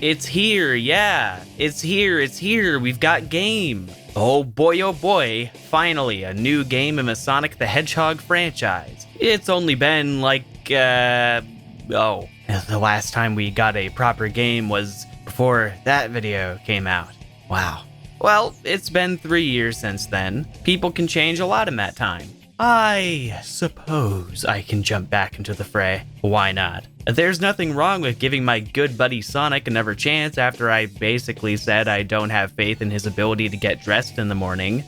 It's here, yeah. It's here. We've got game. Oh boy, finally a new game in the Sonic the Hedgehog franchise. It's only been the last time we got a proper game was before that video came out. Wow. Well, it's been 3 years since then. People can change a lot in that time. I suppose I can jump back into the fray. Why not? There's nothing wrong with giving my good buddy Sonic another chance after I basically said I don't have faith in his ability to get dressed in the morning.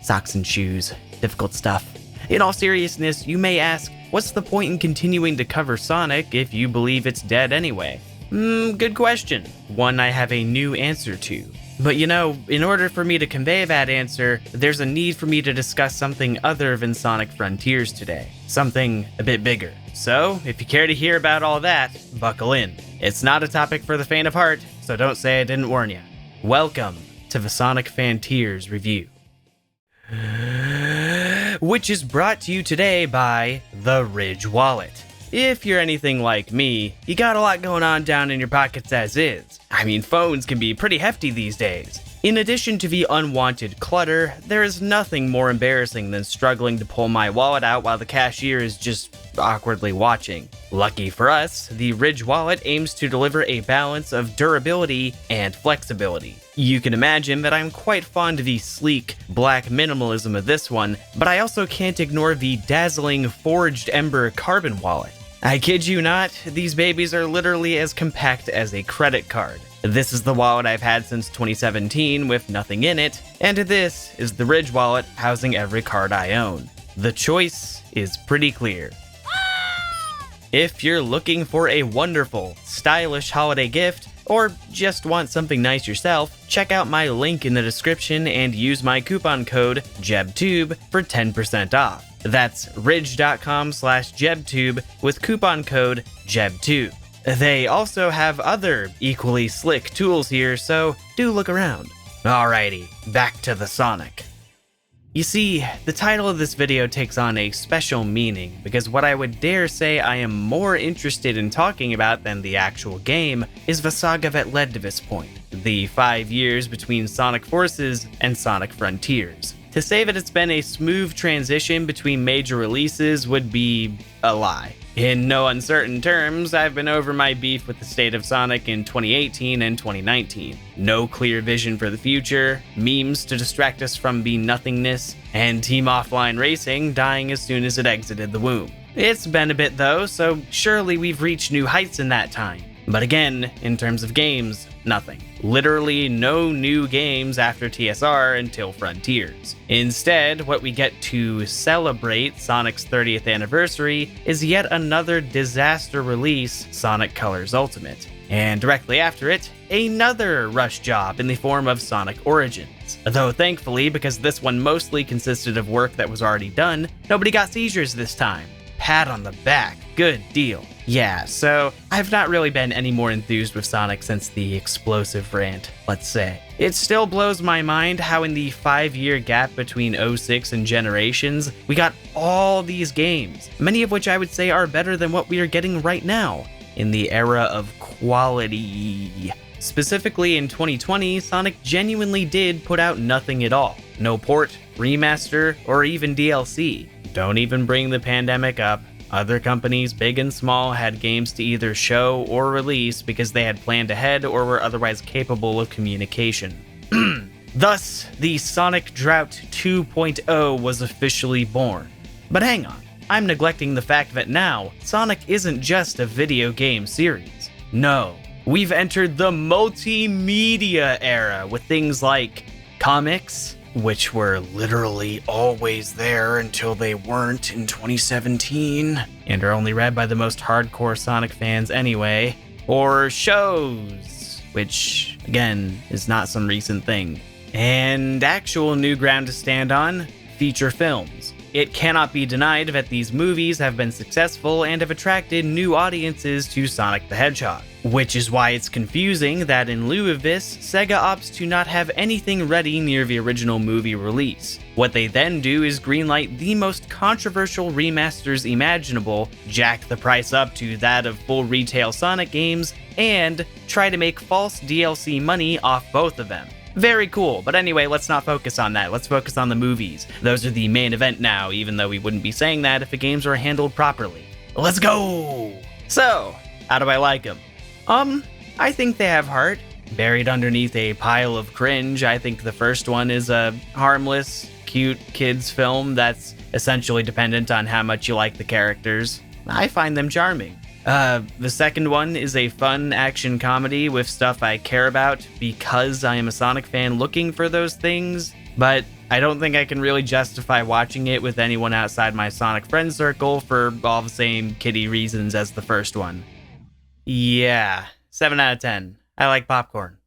Socks and shoes, difficult stuff. In all seriousness, you may ask, what's the point in continuing to cover Sonic if you believe it's dead anyway? Good question. One I have a new answer to. But in order for me to convey that answer, there's a need for me to discuss something other than Sonic Frontiers today. Something a bit bigger. So, if you care to hear about all that, buckle in. It's not a topic for the faint of heart, so don't say I didn't warn you. Welcome to the Sonic Fantears review. Which is brought to you today by the Ridge Wallet. If you're anything like me, you got a lot going on down in your pockets as is. I mean, phones can be pretty hefty these days. In addition to the unwanted clutter, there is nothing more embarrassing than struggling to pull my wallet out while the cashier is just awkwardly watching. Lucky for us, the Ridge Wallet aims to deliver a balance of durability and flexibility. You can imagine that I'm quite fond of the sleek, black minimalism of this one, but I also can't ignore the dazzling Forged Ember carbon wallet. I kid you not, these babies are literally as compact as a credit card. This is the wallet I've had since 2017 with nothing in it, and this is the Ridge Wallet housing every card I own. The choice is pretty clear. If you're looking for a wonderful, stylish holiday gift, or just want something nice yourself, check out my link in the description and use my coupon code JebTube for 10% off. That's ridge.com/JebTube with coupon code JebTube. They also have other equally slick tools here, so do look around. Alrighty, back to the Sonic. You see, the title of this video takes on a special meaning because what I would dare say I am more interested in talking about than the actual game is the saga that led to this point, the 5 years between Sonic Forces and Sonic Frontiers. To say that it's been a smooth transition between major releases would be a lie. In no uncertain terms, I've been over my beef with the state of Sonic in 2018 and 2019. No clear vision for the future, memes to distract us from the nothingness, and Team Offline Racing dying as soon as it exited the womb. It's been a bit though, so surely we've reached new heights in that time. But again, in terms of games, nothing. Literally no new games after TSR until Frontiers. Instead, what we get to celebrate Sonic's 30th anniversary is yet another disaster release, Sonic Colors Ultimate. And directly after it, another rush job in the form of Sonic Origins. Though thankfully, because this one mostly consisted of work that was already done, nobody got seizures this time. Pat on the back, good deal. Yeah, so I've not really been any more enthused with Sonic since the explosive rant, let's say. It still blows my mind how in the 5-year gap between 06 and Generations, we got all these games, many of which I would say are better than what we are getting right now, in the era of quality. Specifically in 2020, Sonic genuinely did put out nothing at all. No port, remaster, or even DLC. Don't even bring the pandemic up. Other companies, big and small, had games to either show or release because they had planned ahead or were otherwise capable of communication. Thus, the Sonic Drought 2.0 was officially born. But hang on, I'm neglecting the fact that now, Sonic isn't just a video game series. No, we've entered the multimedia era with things like comics, which were literally always there until they weren't in 2017, and are only read by the most hardcore Sonic fans anyway, or shows, which, again, is not some recent thing, and actual new ground to stand on, feature films. It cannot be denied that these movies have been successful and have attracted new audiences to Sonic the Hedgehog, which is why it's confusing that in lieu of this, Sega opts to not have anything ready near the original movie release. What they then do is greenlight the most controversial remasters imaginable, jack the price up to that of full retail Sonic games, and try to make false DLC money off both of them. Very cool, but anyway, let's not focus on that. Let's focus on the movies. Those are the main event now, even though we wouldn't be saying that if the games were handled properly. Let's go! So, how do I like them? I think they have heart. Buried underneath a pile of cringe, I think the first one is a harmless, cute kids film that's essentially dependent on how much you like the characters. I find them charming. The second one is a fun action comedy with stuff I care about because I am a Sonic fan looking for those things, but I don't think I can really justify watching it with anyone outside my Sonic friend circle for all the same kiddie reasons as the first one. Yeah, 7 out of 10. I like popcorn.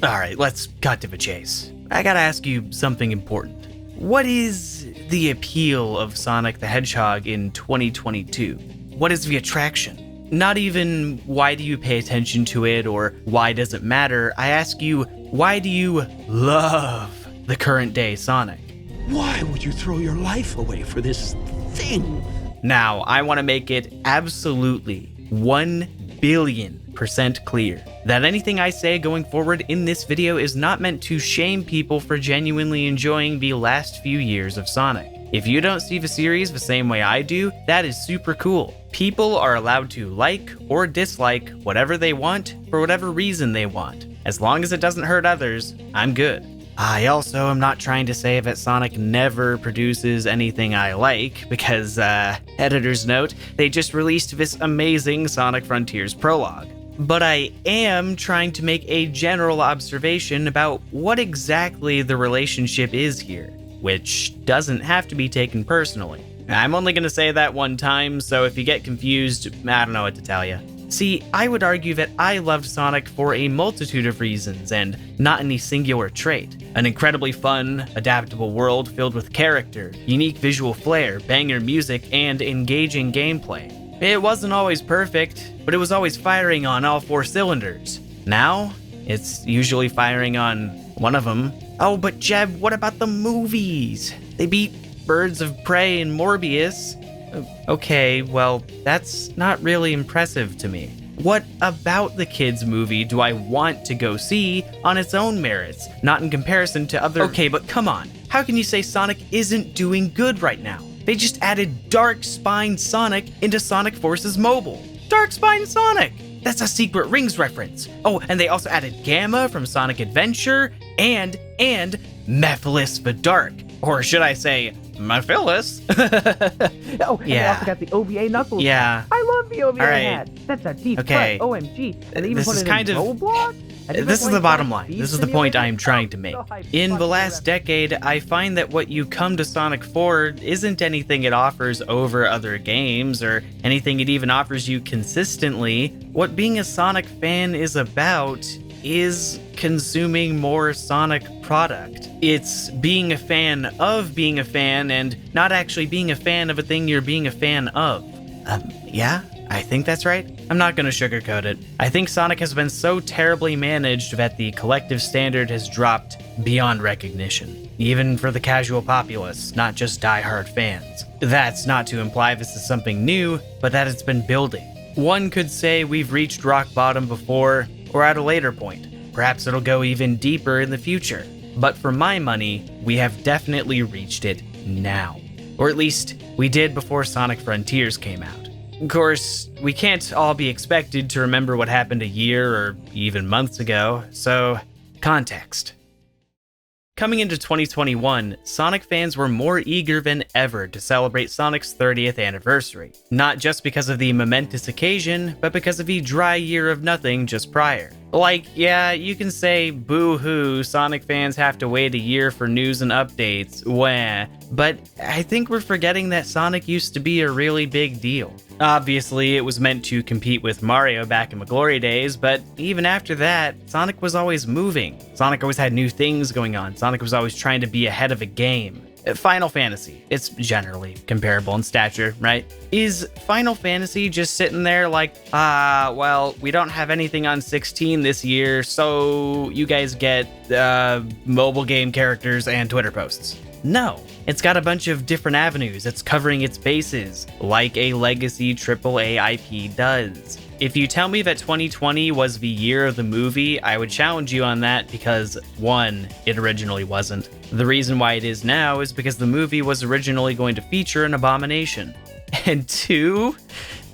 Alright, let's cut to the chase. I gotta ask you something important. What is the appeal of Sonic the Hedgehog in 2022? What is the attraction? Not even why do you pay attention to it or why does it matter. I ask you, why do you love the current day Sonic? Why would you throw your life away for this thing? Now, I want to make it absolutely 1,000,000,000% clear that anything I say going forward in this video is not meant to shame people for genuinely enjoying the last few years of Sonic. If you don't see the series the same way I do, that is super cool. People are allowed to like or dislike whatever they want for whatever reason they want. As long as it doesn't hurt others, I'm good. I also am not trying to say that Sonic never produces anything I like, because, editor's note, they just released this amazing Sonic Frontiers prologue. But I am trying to make a general observation about what exactly the relationship is here, which doesn't have to be taken personally. I'm only going to say that one time, so if you get confused, I don't know what to tell you. See, I would argue that I loved Sonic for a multitude of reasons, and not any singular trait. An incredibly fun, adaptable world filled with character, unique visual flair, banger music, and engaging gameplay. It wasn't always perfect, but it was always firing on all 4 cylinders. Now, it's usually firing on one of them. Oh, but Jeb, what about the movies? They beat Birds of Prey and Morbius. Okay, well, that's not really impressive to me. What about the kids' movie do I want to go see on its own merits, not in comparison to other— Okay, but come on. How can you say Sonic isn't doing good right now? They just added Dark Spine Sonic into Sonic Forces Mobile. Dark Spine Sonic! That's a Secret Rings reference. Oh, and they also added Gamma from Sonic Adventure and Mephiles the Dark. Or should I say, Mephiles? Oh, and Yeah. they also got the OVA Knuckles. Yeah. I love the OVA All right. hat. That's a deep Okay. cut. OMG. And they even This put is it kind in of- Roblox? And even This is the playing bottom Sonic line. Speed This is the point I Simulator? am trying to make. Oh, I In the fucking last love it. decade, I find that what you come to Sonic for isn't anything it offers over other games, or anything it even offers you consistently. What being a Sonic fan is about is consuming more Sonic product. It's being a fan of being a fan, and not actually being a fan of a thing you're being a fan of. Yeah? I think that's right. I'm not gonna sugarcoat it. I think Sonic has been so terribly managed that the collective standard has dropped beyond recognition, even for the casual populace, not just die-hard fans. That's not to imply this is something new, but that it's been building. One could say we've reached rock bottom before, or at a later point. Perhaps it'll go even deeper in the future. But for my money, we have definitely reached it now. Or at least, we did before Sonic Frontiers came out. Of course, we can't all be expected to remember what happened a year or even months ago, so context. Coming into 2021, Sonic fans were more eager than ever to celebrate Sonic's 30th anniversary. Not just because of the momentous occasion, but because of the dry year of nothing just prior. Like, yeah, you can say, boo-hoo, Sonic fans have to wait a year for news and updates, wah. But I think we're forgetting that Sonic used to be a really big deal. Obviously, it was meant to compete with Mario back in the glory days, but even after that, Sonic was always moving. Sonic always had new things going on. Sonic was always trying to be ahead of the game. Final Fantasy, it's generally comparable in stature, right? Is Final Fantasy just sitting there like, well, we don't have anything on 16 this year, so you guys get mobile game characters and Twitter posts? No, it's got a bunch of different avenues. It's covering its bases, like a legacy AAA IP does. If you tell me that 2020 was the year of the movie, I would challenge you on that because, one, it originally wasn't. The reason why it is now is because the movie was originally going to feature an abomination. And two,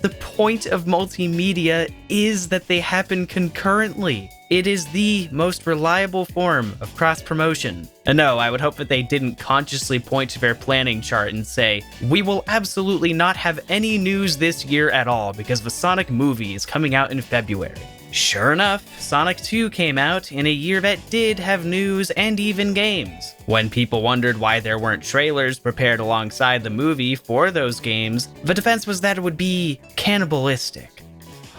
the point of multimedia is that they happen concurrently. It is the most reliable form of cross-promotion. And no, I would hope that they didn't consciously point to their planning chart and say, we will absolutely not have any news this year at all because the Sonic movie is coming out in February. Sure enough, Sonic 2 came out in a year that did have news and even games. When people wondered why there weren't trailers prepared alongside the movie for those games, the defense was that it would be cannibalistic.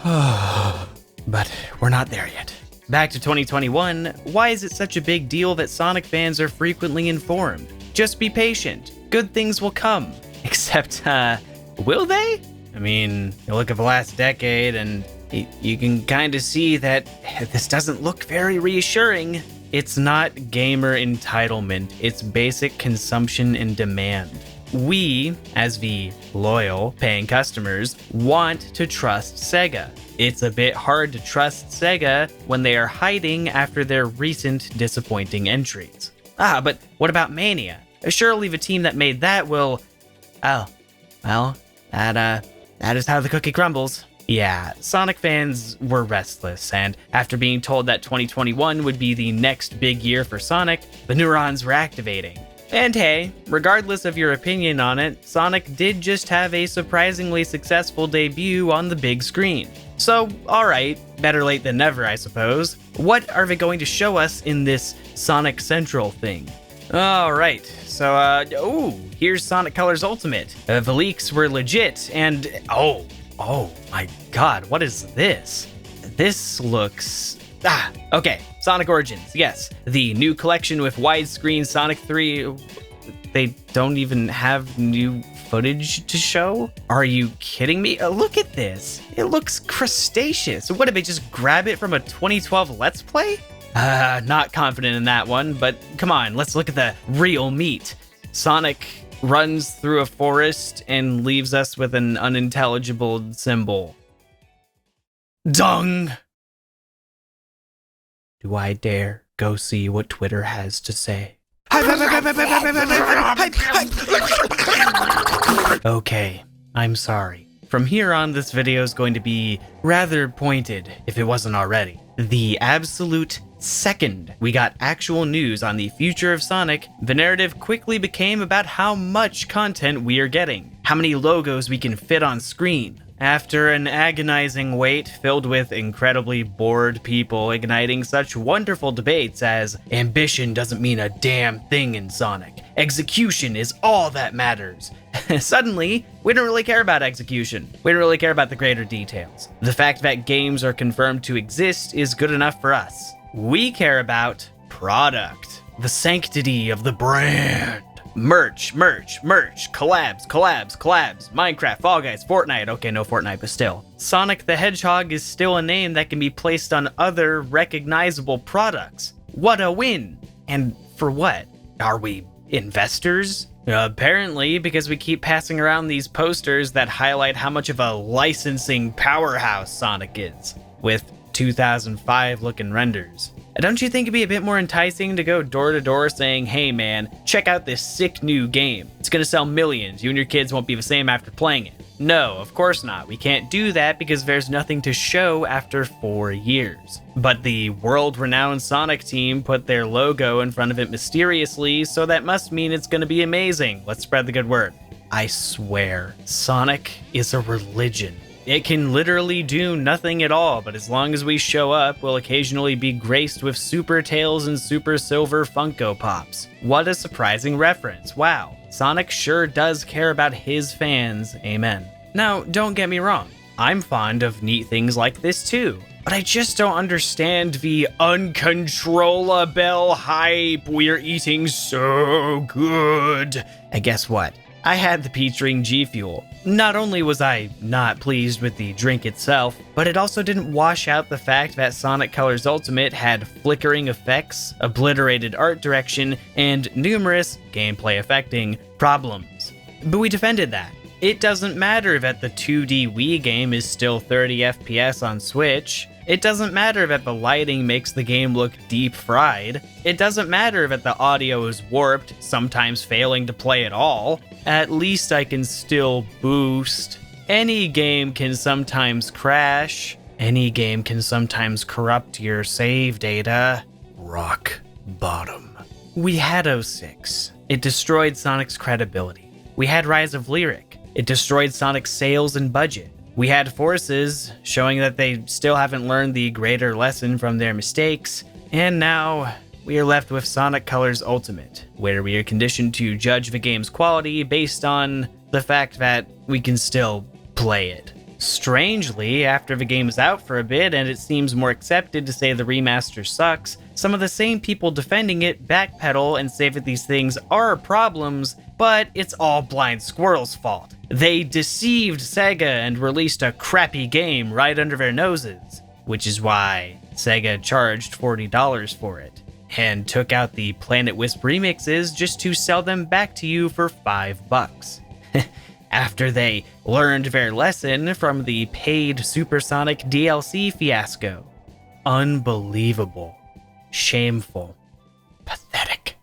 But we're not there yet. Back to 2021, why is it such a big deal that Sonic fans are frequently informed? Just be patient. Good things will come. Except, will they? I mean, you look at the last decade and you can kind of see that this doesn't look very reassuring. It's not gamer entitlement, it's basic consumption and demand. We, as the loyal, paying customers, want to trust Sega. It's a bit hard to trust Sega when they are hiding after their recent disappointing entries. But what about Mania? Surely the team that made that will... Oh, well, that is how the cookie crumbles. Yeah, Sonic fans were restless, and after being told that 2021 would be the next big year for Sonic, the neurons were activating. And hey, regardless of your opinion on it, Sonic did just have a surprisingly successful debut on the big screen. So, alright, better late than never, I suppose. What are they going to show us in this Sonic Central thing? Alright, so, here's Sonic Colors Ultimate. The leaks were legit, and, oh my god, what is this? This looks... okay, Sonic Origins, yes. The new collection with widescreen Sonic 3... They don't even have new footage to show? Are you kidding me? Look at this. It looks crustaceous. What, did they just grab it from a 2012 Let's Play? Not confident in that one, but come on, let's look at the real meat. Sonic runs through a forest and leaves us with an unintelligible symbol. Dung! Do I dare go see what Twitter has to say? Okay, I'm sorry. From here on, this video is going to be rather pointed, if it wasn't already. The absolute second we got actual news on the future of Sonic, the narrative quickly became about how much content we are getting, how many logos we can fit on screen. After an agonizing wait filled with incredibly bored people igniting such wonderful debates as ambition doesn't mean a damn thing in Sonic, execution is all that matters. Suddenly, we don't really care about execution. We don't really care about the greater details. The fact that games are confirmed to exist is good enough for us. We care about product, the sanctity of the brand. Merch, collabs, Minecraft, Fall Guys, Fortnite. Okay, no Fortnite, but still. Sonic the Hedgehog is still a name that can be placed on other recognizable products. What a win! And for what? Are we investors? Apparently, because we keep passing around these posters that highlight how much of a licensing powerhouse Sonic is, with 2005 looking renders. Don't you think it'd be a bit more enticing to go door to door saying, hey man, check out this sick new game. It's gonna sell millions, you and your kids won't be the same after playing it. No, of course not. We can't do that because there's nothing to show after 4 years. But the world-renowned Sonic team put their logo in front of it mysteriously, so that must mean it's gonna be amazing. Let's spread the good word. I swear, Sonic is a religion. It can literally do nothing at all, but as long as we show up, we'll occasionally be graced with Super Tails and Super Silver Funko Pops. What a surprising reference, wow. Sonic sure does care about his fans, amen. Now, don't get me wrong, I'm fond of neat things like this too, but I just don't understand the uncontrollable hype. We're eating so good. And guess what? I had the peach ring G Fuel. Not only was I not pleased with the drink itself, but it also didn't wash out the fact that Sonic Colors Ultimate had flickering effects, obliterated art direction, and numerous gameplay affecting problems. But we defended that. It doesn't matter that the 2D Wii game is still 30 FPS on Switch. It doesn't matter that the lighting makes the game look deep fried. It doesn't matter that the audio is warped, sometimes failing to play at all. At least I can still boost. Any game can sometimes crash. Any game can sometimes corrupt your save data. Rock bottom. We had 06. It destroyed Sonic's credibility. We had Rise of Lyric. It destroyed Sonic's sales and budget. We had Forces, showing that they still haven't learned the greater lesson from their mistakes, and now we are left with Sonic Colors Ultimate, where we are conditioned to judge the game's quality based on the fact that we can still play it. Strangely, after the game is out for a bit and it seems more accepted to say the remaster sucks, some of the same people defending it backpedal and say that these things are problems, but it's all Blind Squirrel's fault. They deceived Sega and released a crappy game right under their noses, which is why Sega charged $40 for it, and took out the Planet Wisp remixes just to sell them back to you for $5. After they learned their lesson from the paid Supersonic DLC fiasco. Unbelievable. Shameful. Pathetic.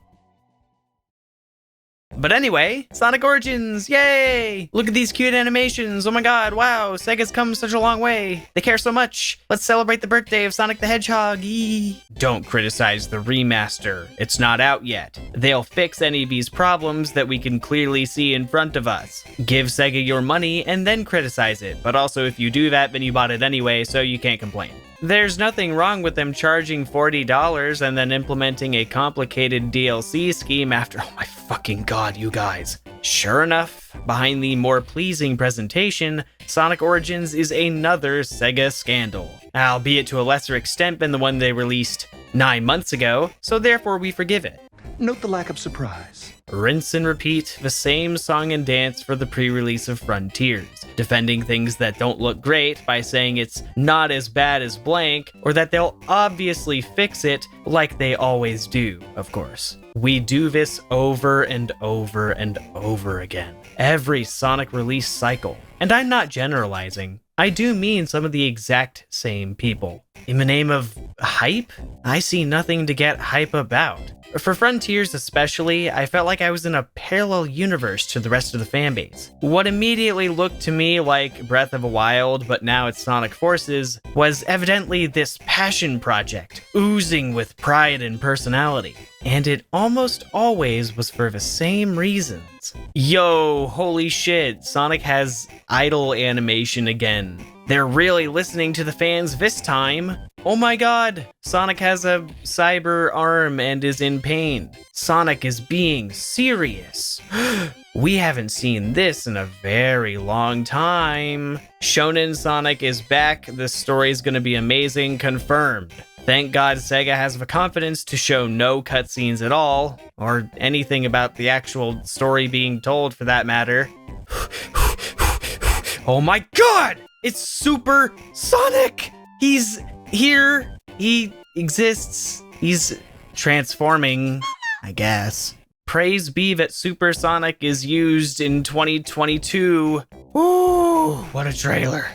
But anyway, Sonic Origins, yay! Look at these cute animations, oh my god, wow, Sega's come such a long way. They care so much. Let's celebrate the birthday of Sonic the Hedgehog, yee! Don't criticize the remaster, it's not out yet. They'll fix any of these problems that we can clearly see in front of us. Give Sega your money and then criticize it, but also if you do that, then you bought it anyway, so you can't complain. There's nothing wrong with them charging $40 and then implementing a complicated DLC scheme after. Oh my fucking god, you guys. Sure enough, behind the more pleasing presentation, Sonic Origins is another Sega scandal, albeit to a lesser extent than the one they released 9 months ago, so therefore we forgive it. Note the lack of surprise. Rinse and repeat the same song and dance for the pre-release of Fantears, defending things that don't look great by saying it's not as bad as blank, or that they'll obviously fix it like they always do, of course. We do this over and over and over again, every Sonic release cycle. And I'm not generalizing. I do mean some of the exact same people. In the name of hype, I see nothing to get hype about. For Fantears especially, I felt like I was in a parallel universe to the rest of the fanbase. What immediately looked to me like Breath of the Wild, but now it's Sonic Forces, was evidently this passion project, oozing with pride and personality. And it almost always was for the same reasons. Yo, holy shit, Sonic has idle animation again. They're really listening to the fans this time. Oh my god, Sonic has a cyber arm and is in pain. Sonic is being serious. We haven't seen this in a very long time. Shonen Sonic is back, the story's gonna be amazing, confirmed. Thank God Sega has the confidence to show no cutscenes at all, or anything about the actual story being told for that matter. Oh my god! It's Super Sonic! He's here. He exists. He's transforming, I guess. Praise be that Super Sonic is used in 2022. Ooh, what a trailer.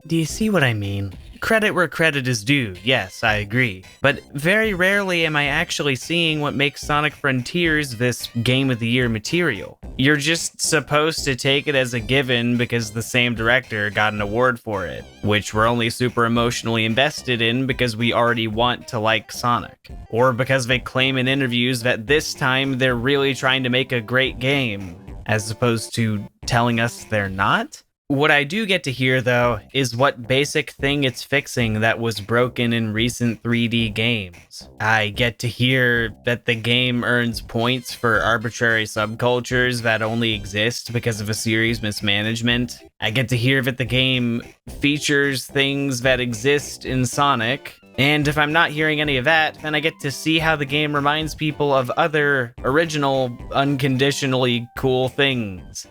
Do you see what I mean? Credit where credit is due, yes, I agree. But very rarely am I actually seeing what makes Sonic Fantears this Game of the Year material. You're just supposed to take it as a given because the same director got an award for it, which we're only super emotionally invested in because we already want to like Sonic. Or because they claim in interviews that this time they're really trying to make a great game, as opposed to telling us they're not? What I do get to hear, though, is what basic thing it's fixing that was broken in recent 3D games. I get to hear that the game earns points for arbitrary subcultures that only exist because of a series mismanagement. I get to hear that the game features things that exist in Sonic. And if I'm not hearing any of that, then I get to see how the game reminds people of other original, unconditionally cool things.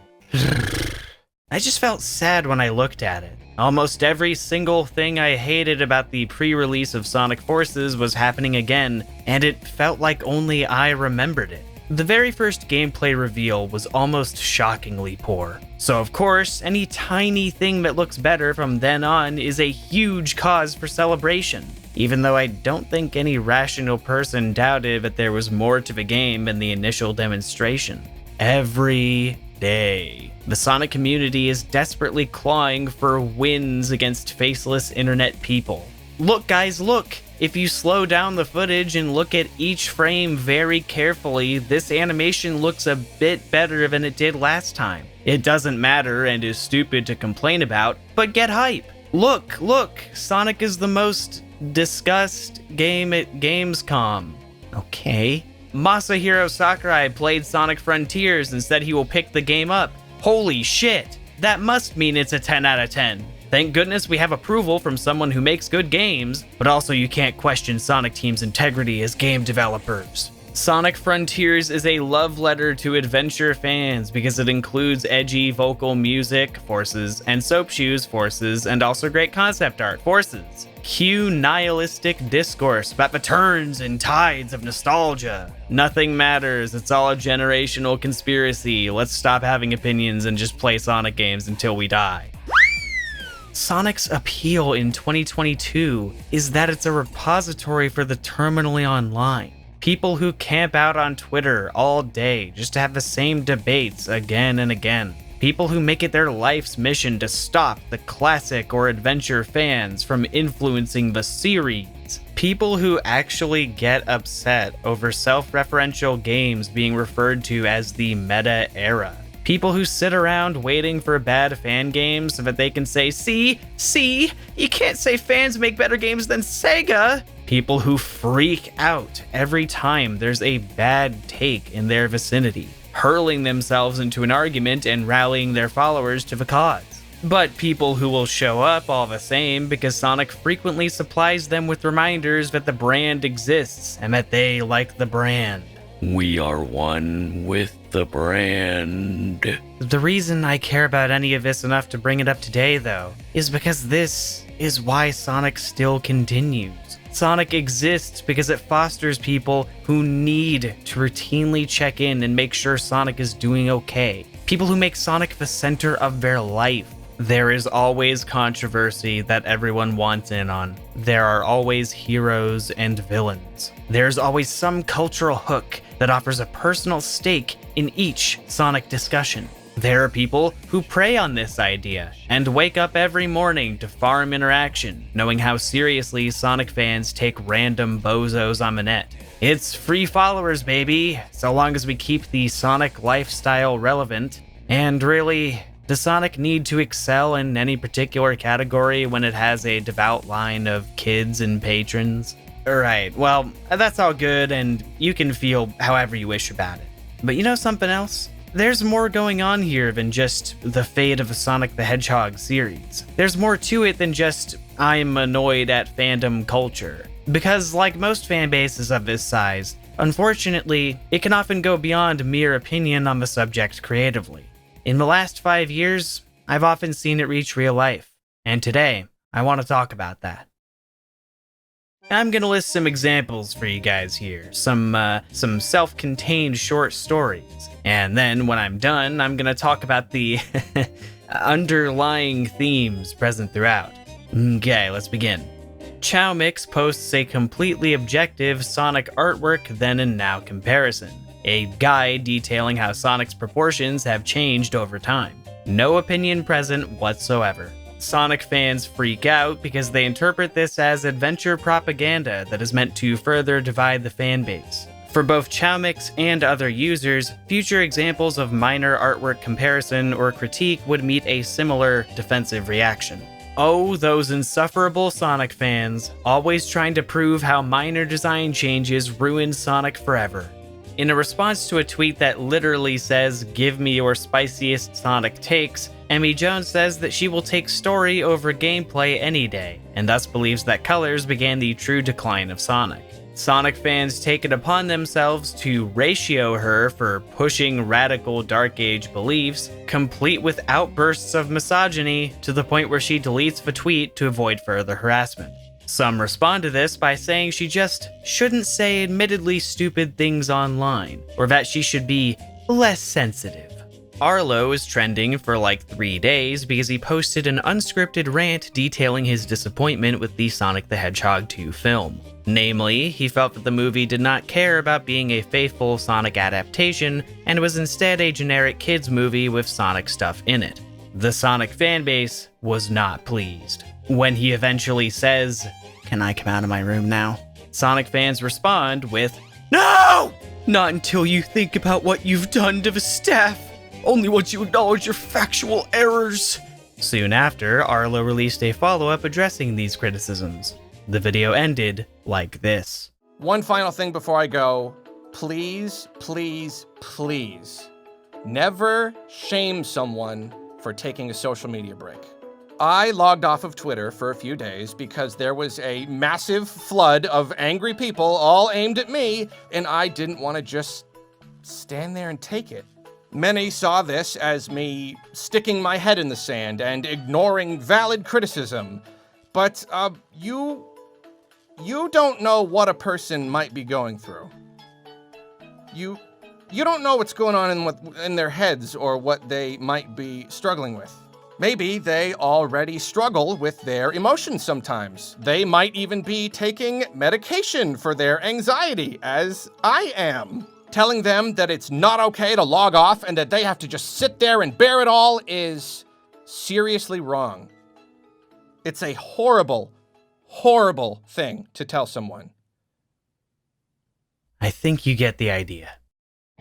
I just felt sad when I looked at it. Almost every single thing I hated about the pre-release of Sonic Forces was happening again, and it felt like only I remembered it. The very first gameplay reveal was almost shockingly poor. So of course, any tiny thing that looks better from then on is a huge cause for celebration. Even though I don't think any rational person doubted that there was more to the game than the initial demonstration. Every day, the Sonic community is desperately clawing for wins against faceless internet people. Look guys, look! If you slow down the footage and look at each frame very carefully, this animation looks a bit better than it did last time. It doesn't matter and is stupid to complain about, but get hype! Look, look! Sonic is the most discussed game at Gamescom. Okay. Masahiro Sakurai played Sonic Frontiers and said he will pick the game up. Holy shit! That must mean it's a 10 out of 10. Thank goodness we have approval from someone who makes good games, but also you can't question Sonic Team's integrity as game developers. Sonic Frontiers is a love letter to adventure fans because it includes edgy vocal music, Forces, and Soap Shoes, Forces, and also great concept art, Forces. Cue nihilistic discourse about the turns and tides of nostalgia. Nothing matters, it's all a generational conspiracy. Let's stop having opinions and just play Sonic games until we die. Sonic's appeal in 2022 is that it's a repository for the terminally online. People who camp out on Twitter all day just to have the same debates again and again. People who make it their life's mission to stop the classic or adventure fans from influencing the series. People who actually get upset over self-referential games being referred to as the meta era. People who sit around waiting for bad fan games so that they can say, see, you can't say fans make better games than Sega. People who freak out every time there's a bad take in their vicinity, hurling themselves into an argument and rallying their followers to the cause. But people who will show up all the same because Sonic frequently supplies them with reminders that the brand exists and that they like the brand. We are one with the brand. The reason I care about any of this enough to bring it up today, though, is because this is why Sonic still continues. Sonic exists because it fosters people who need to routinely check in and make sure Sonic is doing okay. People who make Sonic the center of their life. There is always controversy that everyone wants in on. There are always heroes and villains. There's always some cultural hook that offers a personal stake in each Sonic discussion. There are people who prey on this idea and wake up every morning to farm interaction, knowing how seriously Sonic fans take random bozos on the net. It's free followers, baby, so long as we keep the Sonic lifestyle relevant. And really, does Sonic need to excel in any particular category when it has a devout line of kids and patrons? Alright, well, that's all good, and you can feel however you wish about it. But you know something else? There's more going on here than just the fate of the Sonic the Hedgehog series. There's more to it than just, I'm annoyed at fandom culture. Because like most fan bases of this size, unfortunately, it can often go beyond mere opinion on the subject creatively. In the last 5 years, I've often seen it reach real life, and today, I want to talk about that. I'm gonna list some examples for you guys here, some self-contained short stories, and then when I'm done, I'm gonna talk about the underlying themes present throughout. Okay, let's begin. Chow Mix posts a completely objective Sonic artwork then and now comparison, a guide detailing how Sonic's proportions have changed over time. No opinion present whatsoever. Sonic fans freak out because they interpret this as adventure propaganda that is meant to further divide the fanbase. For both Chowmix and other users, future examples of minor artwork comparison or critique would meet a similar defensive reaction. Oh, those insufferable Sonic fans, always trying to prove how minor design changes ruin Sonic forever. In a response to a tweet that literally says, "Give me your spiciest Sonic takes," Emmy Jones says that she will take story over gameplay any day, and thus believes that Colors began the true decline of Sonic. Sonic fans take it upon themselves to ratio her for pushing radical Dark Age beliefs, complete with outbursts of misogyny to the point where she deletes the tweet to avoid further harassment. Some respond to this by saying she just shouldn't say admittedly stupid things online, or that she should be less sensitive. Arlo is trending for like 3 days because he posted an unscripted rant detailing his disappointment with the Sonic the Hedgehog 2 film. Namely, he felt that the movie did not care about being a faithful Sonic adaptation and was instead a generic kids movie with Sonic stuff in it. The Sonic fanbase was not pleased. When he eventually says, "Can I come out of my room now?" Sonic fans respond with, "No! Not until you think about what you've done to the staff. Only once you acknowledge your factual errors." Soon after, Arlo released a follow-up addressing these criticisms. The video ended like this. One final thing before I go. Please, please, please, never shame someone for taking a social media break. I logged off of Twitter for a few days because there was a massive flood of angry people all aimed at me, and I didn't want to just stand there and take it. Many saw this as me sticking my head in the sand and ignoring valid criticism. But you don't know what a person might be going through. You don't know what's going on in their heads or what they might be struggling with. Maybe they already struggle with their emotions sometimes. They might even be taking medication for their anxiety, as I am. Telling them that it's not okay to log off and that they have to just sit there and bear it all is seriously wrong. It's a horrible, horrible thing to tell someone. I think you get the idea.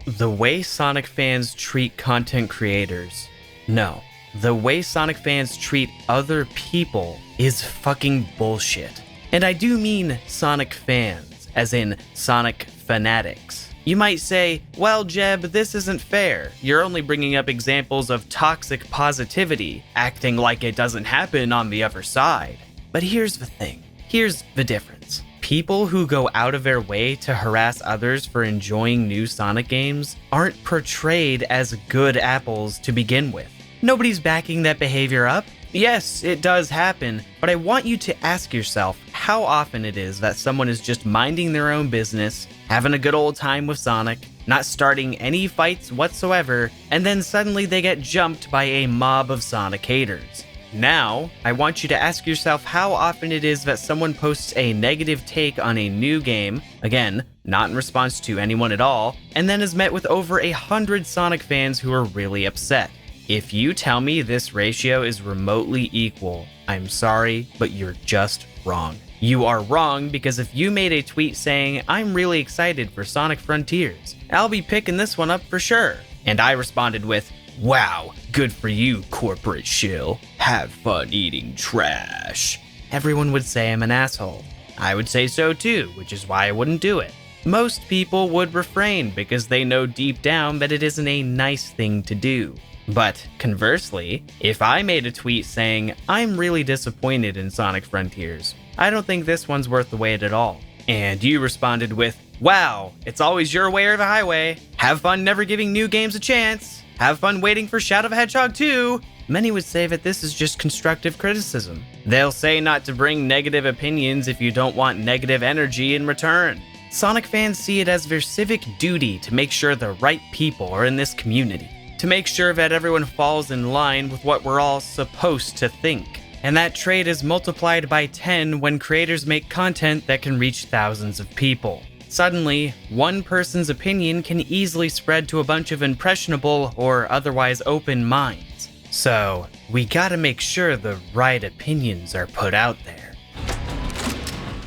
The way Sonic fans treat content creators, no. The way Sonic fans treat other people is fucking bullshit. And I do mean Sonic fans, as in Sonic fanatics. You might say, well, Jeb, this isn't fair. You're only bringing up examples of toxic positivity, acting like it doesn't happen on the other side. But here's the thing. Here's the difference. People who go out of their way to harass others for enjoying new Sonic games aren't portrayed as good apples to begin with. Nobody's backing that behavior up. Yes, it does happen, but I want you to ask yourself how often it is that someone is just minding their own business, having a good old time with Sonic, not starting any fights whatsoever, and then suddenly they get jumped by a mob of Sonic haters. Now, I want you to ask yourself how often it is that someone posts a negative take on a new game, again, not in response to anyone at all, and then is met with over 100 Sonic fans who are really upset. If you tell me this ratio is remotely equal, I'm sorry, but you're just wrong. You are wrong because if you made a tweet saying, "I'm really excited for Sonic Frontiers, I'll be picking this one up for sure," and I responded with, "Wow, good for you, corporate shill. Have fun eating trash," everyone would say I'm an asshole. I would say so too, which is why I wouldn't do it. Most people would refrain because they know deep down that it isn't a nice thing to do. But conversely, if I made a tweet saying, "I'm really disappointed in Sonic Frontiers, I don't think this one's worth the wait at all," and you responded with, "Wow, it's always your way or the highway. Have fun never giving new games a chance. Have fun waiting for Shadow the Hedgehog 2. Many would say that this is just constructive criticism. They'll say not to bring negative opinions if you don't want negative energy in return. Sonic fans see it as their civic duty to make sure the right people are in this community, to make sure that everyone falls in line with what we're all supposed to think. And that trait is multiplied by 10 when creators make content that can reach thousands of people. Suddenly, one person's opinion can easily spread to a bunch of impressionable or otherwise open minds. So, we gotta make sure the right opinions are put out there.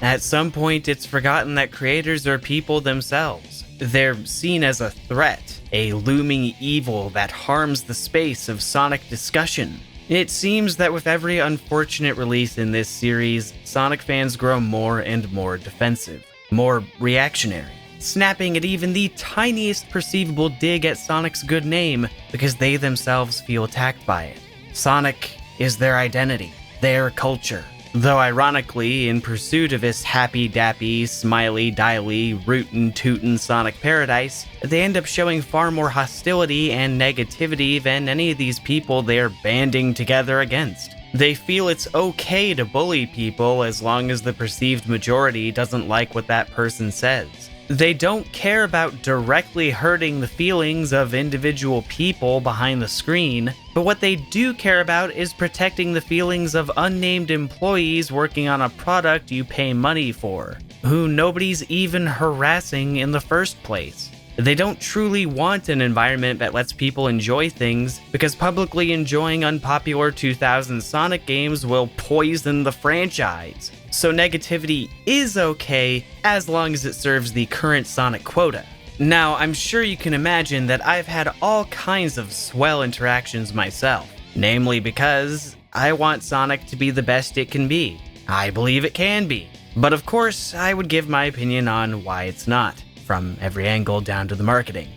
At some point, it's forgotten that creators are people themselves. They're seen as a threat, a looming evil that harms the space of Sonic discussion. It seems that with every unfortunate release in this series, Sonic fans grow more and more defensive, more reactionary, snapping at even the tiniest perceivable dig at Sonic's good name because they themselves feel attacked by it. Sonic is their identity, their culture, Though ironically, in pursuit of this happy-dappy, smiley-diley, rootin'-tootin' Sonic paradise, they end up showing far more hostility and negativity than any of these people they're banding together against. They feel it's okay to bully people as long as the perceived majority doesn't like what that person says. They don't care about directly hurting the feelings of individual people behind the screen, but what they do care about is protecting the feelings of unnamed employees working on a product you pay money for, who nobody's even harassing in the first place. They don't truly want an environment that lets people enjoy things, because publicly enjoying unpopular 2000 Sonic games will poison the franchise. So negativity is okay as long as it serves the current Sonic quota. Now, I'm sure you can imagine that I've had all kinds of swell interactions myself, namely because I want Sonic to be the best it can be. I believe it can be. But of course, I would give my opinion on why it's not, from every angle down to the marketing.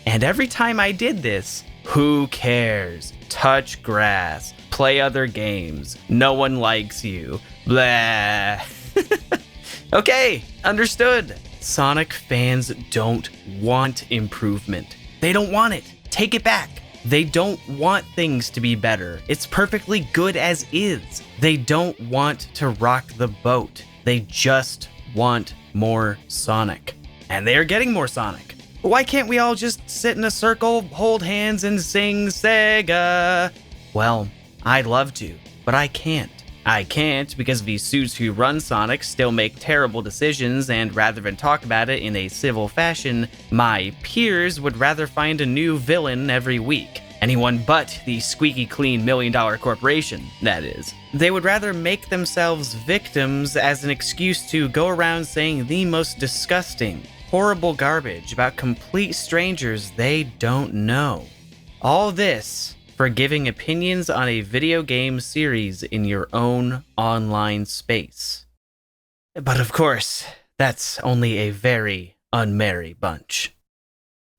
And every time I did this, who cares? Touch grass, play other games, no one likes you, blah. Okay, understood. Sonic fans don't want improvement. They don't want it. Take it back. They don't want things to be better. It's perfectly good as is. They don't want to rock the boat. They just want more Sonic. And they are getting more Sonic. Why can't we all just sit in a circle, hold hands, and sing Sega? Well, I'd love to, but I can't. I can't because the suits who run Sonic still make terrible decisions, and rather than talk about it in a civil fashion, my peers would rather find a new villain every week. Anyone but the squeaky clean $1 million corporation, that is. They would rather make themselves victims as an excuse to go around saying the most disgusting, horrible garbage about complete strangers they don't know. All this for giving opinions on a video game series in your own online space. But of course, that's only a very unmerry bunch.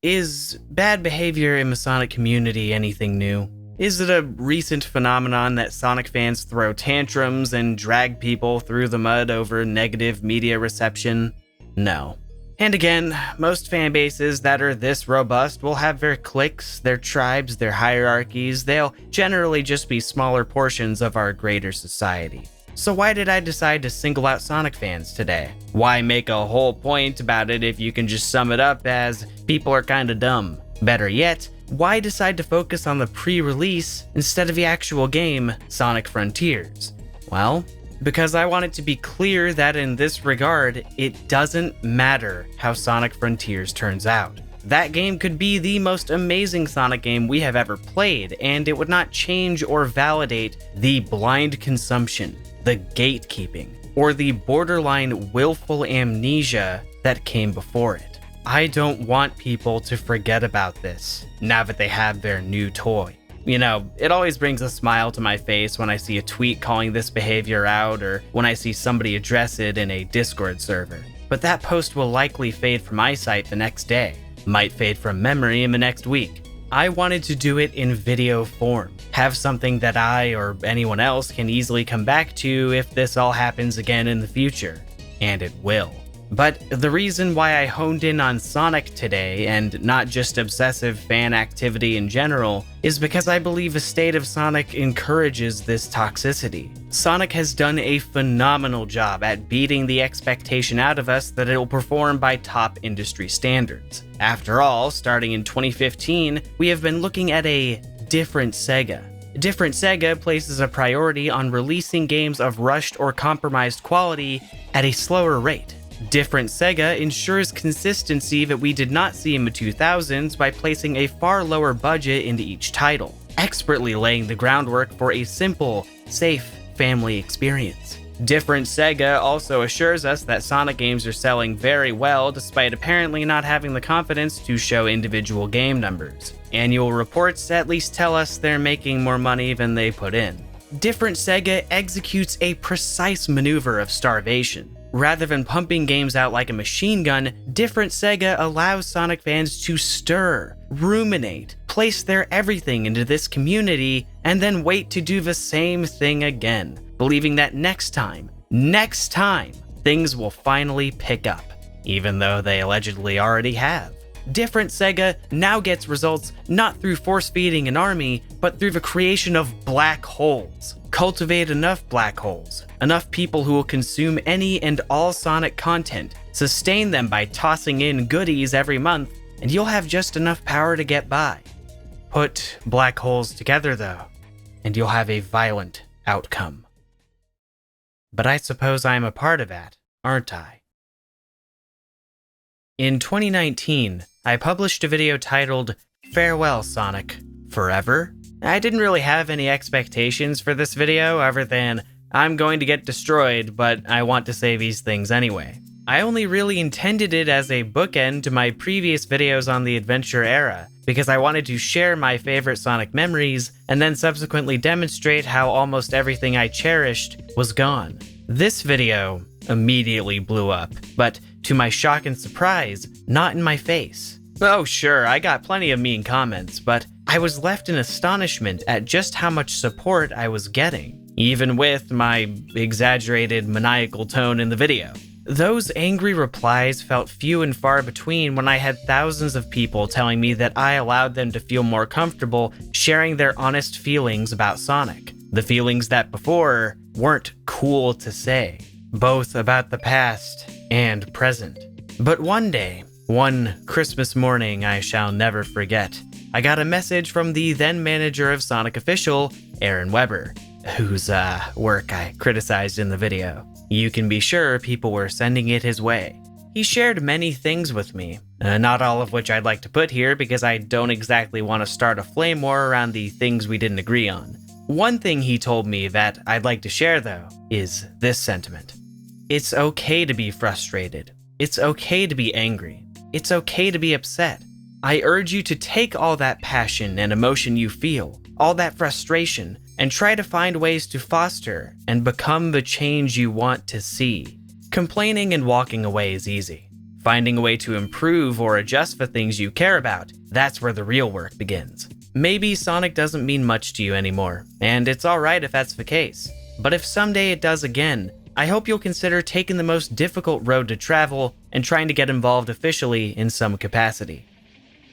Is bad behavior in the Sonic community anything new? Is it a recent phenomenon that Sonic fans throw tantrums and drag people through the mud over negative media reception? No. And again, most fan bases that are this robust will have their cliques, their tribes, their hierarchies. They'll generally just be smaller portions of our greater society. So why did I decide to single out Sonic fans today? Why make a whole point about it if you can just sum it up as people are kinda dumb? Better yet, why decide to focus on the pre-release instead of the actual game, Sonic Frontiers? Well, because I want it to be clear that in this regard, it doesn't matter how Sonic Frontiers turns out. That game could be the most amazing Sonic game we have ever played, and it would not change or validate the blind consumption, the gatekeeping, or the borderline willful amnesia that came before it. I don't want people to forget about this, now that they have their new toy. You know, it always brings a smile to my face when I see a tweet calling this behavior out, or when I see somebody address it in a Discord server. But that post will likely fade from eyesight the next day, might fade from memory in the next week. I wanted to do it in video form, have something that I or anyone else can easily come back to if this all happens again in the future. And it will. But the reason why I honed in on Sonic today, and not just obsessive fan activity in general, is because I believe the state of Sonic encourages this toxicity. Sonic has done a phenomenal job at beating the expectation out of us that it will perform by top industry standards. After all, starting in 2015, we have been looking at a different Sega. Different Sega places a priority on releasing games of rushed or compromised quality at a slower rate. Different Sega ensures consistency that we did not see in the 2000s by placing a far lower budget into each title, expertly laying the groundwork for a simple, safe family experience. Different Sega also assures us that Sonic games are selling very well despite apparently not having the confidence to show individual game numbers. Annual reports at least tell us they're making more money than they put in. Different Sega executes a precise maneuver of starvation. Rather than pumping games out like a machine gun, Different Sega allows Sonic fans to stir, ruminate, place their everything into this community, and then wait to do the same thing again. believing that next time, things will finally pick up, even though they allegedly already have. Different Sega now gets results not through force-feeding an army, but through the creation of black holes. Cultivate enough black holes, enough people who will consume any and all Sonic content, sustain them by tossing in goodies every month, and you'll have just enough power to get by. Put black holes together, though, and you'll have a violent outcome. But I suppose I'm a part of that, aren't I? In 2019, I published a video titled, Farewell, Sonic. Forever? I didn't really have any expectations for this video other than, I'm going to get destroyed, but I want to say these things anyway. I only really intended it as a bookend to my previous videos on the adventure era, because I wanted to share my favorite Sonic memories, and then subsequently demonstrate how almost everything I cherished was gone. This video immediately blew up, but to my shock and surprise, not in my face. Oh sure, I got plenty of mean comments, but I was left in astonishment at just how much support I was getting, even with my exaggerated maniacal tone in the video. Those angry replies felt few and far between when I had thousands of people telling me that I allowed them to feel more comfortable sharing their honest feelings about Sonic. The feelings that before weren't cool to say, both about the past and present. But one day, one Christmas morning I shall never forget, I got a message from the then manager of Sonic Official, Aaron Weber, whose work I criticized in the video. You can be sure people were sending it his way. He shared many things with me, not all of which I'd like to put here because I don't exactly want to start a flame war around the things we didn't agree on. One thing he told me that I'd like to share though, is this sentiment. It's okay to be frustrated. It's okay to be angry. It's okay to be upset. I urge you to take all that passion and emotion you feel, all that frustration, and try to find ways to foster and become the change you want to see. Complaining and walking away is easy. Finding a way to improve or adjust the things you care about, that's where the real work begins. Maybe Sonic doesn't mean much to you anymore, and it's alright if that's the case. But if someday it does again, I hope you'll consider taking the most difficult road to travel and trying to get involved officially in some capacity.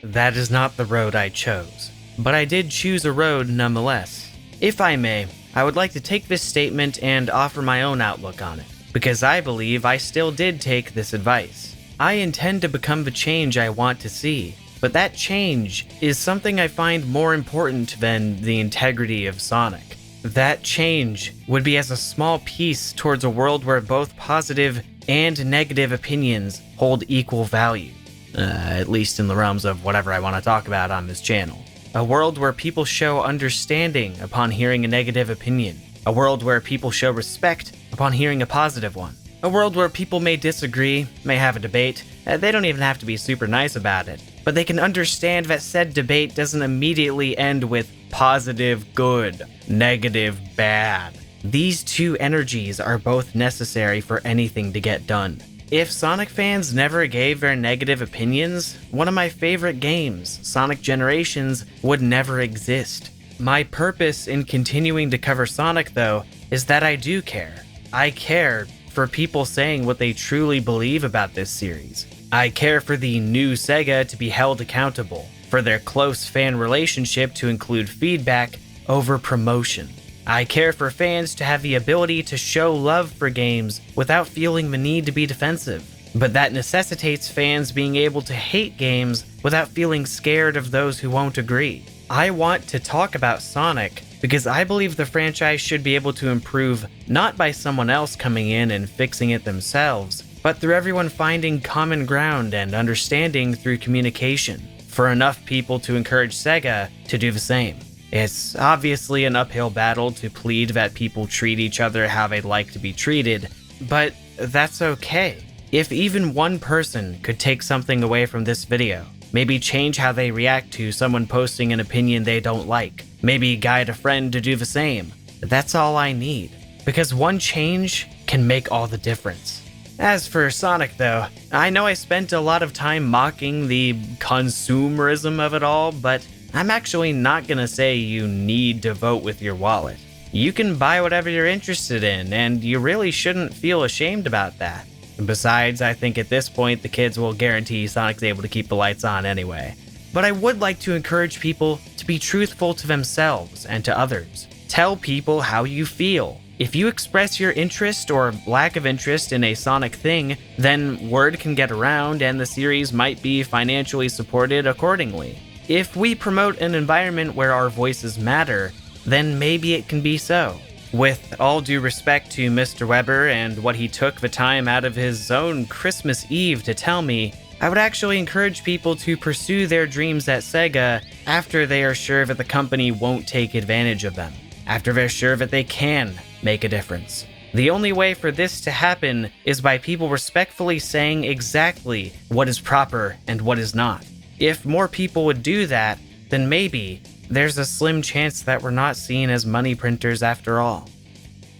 That is not the road I chose, but I did choose a road nonetheless. If I may, I would like to take this statement and offer my own outlook on it, because I believe I still did take this advice. I intend to become the change I want to see, but that change is something I find more important than the integrity of Sonic. That change would be as a small piece towards a world where both positive and negative opinions hold equal value. At least in the realms of whatever I want to talk about on this channel. A world where people show understanding upon hearing a negative opinion. A world where people show respect upon hearing a positive one. A world where people may disagree, may have a debate. They don't even have to be super nice about it. But they can understand that said debate doesn't immediately end with positive good, negative bad. These two energies are both necessary for anything to get done. If Sonic fans never gave their negative opinions, one of my favorite games, Sonic Generations, would never exist. My purpose in continuing to cover Sonic, though, is that I do care. I care for people saying what they truly believe about this series. I care for the new Sega to be held accountable, for their close fan relationship to include feedback over promotion. I care for fans to have the ability to show love for games without feeling the need to be defensive. But that necessitates fans being able to hate games without feeling scared of those who won't agree. I want to talk about Sonic because I believe the franchise should be able to improve not by someone else coming in and fixing it themselves, but through everyone finding common ground and understanding through communication, for enough people to encourage Sega to do the same. It's obviously an uphill battle to plead that people treat each other how they'd like to be treated, but that's okay. If even one person could take something away from this video, maybe change how they react to someone posting an opinion they don't like, maybe guide a friend to do the same, that's all I need. Because one change can make all the difference. As for Sonic though, I know I spent a lot of time mocking the consumerism of it all, but I'm actually not gonna say you need to vote with your wallet. You can buy whatever you're interested in, and you really shouldn't feel ashamed about that. Besides, I think at this point the kids will guarantee Sonic's able to keep the lights on anyway. But I would like to encourage people to be truthful to themselves and to others. Tell people how you feel. If you express your interest or lack of interest in a Sonic thing, then word can get around and the series might be financially supported accordingly. If we promote an environment where our voices matter, then maybe it can be so. With all due respect to Mr. Weber and what he took the time out of his own Christmas Eve to tell me, I would actually encourage people to pursue their dreams at Sega after they are sure that the company won't take advantage of them, after they're sure that they can make a difference. The only way for this to happen is by people respectfully saying exactly what is proper and what is not. If more people would do that, then maybe there's a slim chance that we're not seen as money printers after all.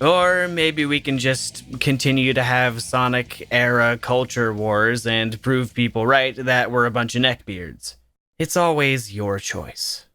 Or maybe we can just continue to have Sonic-era culture wars and prove people right that we're a bunch of neckbeards. It's always your choice.